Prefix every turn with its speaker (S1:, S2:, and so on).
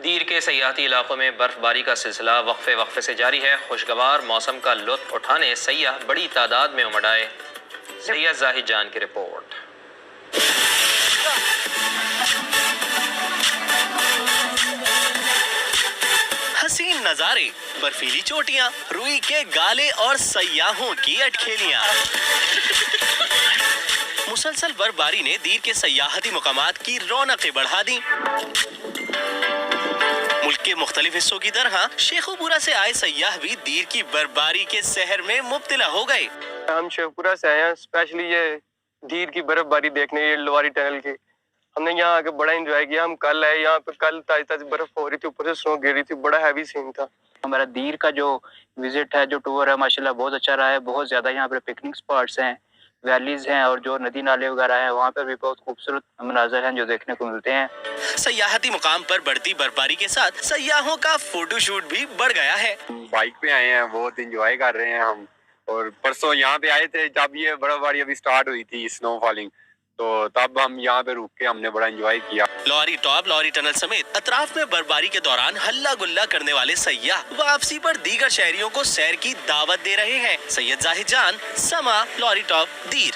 S1: دیر کے سیاحتی علاقوں میں برف باری کا سلسلہ وقفے وقفے سے جاری ہے۔ خوشگوار موسم کا لطف اٹھانے سیاح بڑی تعداد میں امڑ آئے۔ سید زاہد جان کی رپورٹ۔
S2: حسین نظارے، برفیلی چوٹیاں، روئی کے گالے اور سیاحوں کی اٹکھیلیاں۔ مسلسل برف باری نے دیر کے سیاحتی مقامات کی رونقیں بڑھا دیں۔ ملک کے مختلف حصوں کی طرح شیخو پورہ سے آئے سیاح بھی دیر کی برفباری کے سحر میں مبتلا ہو گئے۔
S3: ہم شیخو پورہ سے آئے ہیں اسپیشلی یہ دیر کی برف باری دیکھنے، یہ لواری ٹنل کی۔ ہم نے یہاں آ کے بڑا انجوائے کیا۔ ہم کل آئے یہاں پہ، کل تازی تازی برف ہو رہی تھی، اوپر سے سنو گر رہی تھی، بڑا ہیوی سین تھا۔
S4: ہمارا دیر کا جو وزٹ ہے، جو ٹور ہے، ماشاءاللہ بہت اچھا رہا ہے۔ بہت زیادہ یہاں پر پکنک سپاٹس ہیں، ویلیز ہیں، اور جو ندی نالے وغیرہ ہیں وہاں پر بھی بہت خوبصورت مناظر ہیں جو دیکھنے کو ملتے ہیں۔
S2: سیاحتی مقام پر بڑھتی برفباری کے ساتھ سیاحوں کا فوٹو شوٹ بھی بڑھ گیا ہے۔
S5: بائک پہ آئے ہیں، بہت انجوائے کر رہے ہیں ہم۔ اور پرسوں یہاں پہ آئے تھے جب یہ برف باری ابھی سٹارٹ ہوئی تھی، سنو فالنگ، تو تب ہم یہاں پہ رک کے ہم نے بڑا انجوائے کیا۔
S2: لوری ٹاپ، لوری ٹنل سمیت اطراف میں برفباری کے دوران ہلہ گلہ کرنے والے سیاح واپسی پر دیگر شہریوں کو سیر کی دعوت دے رہے ہیں۔ سید زاہد جان، سما، لوری ٹاپ، دیر۔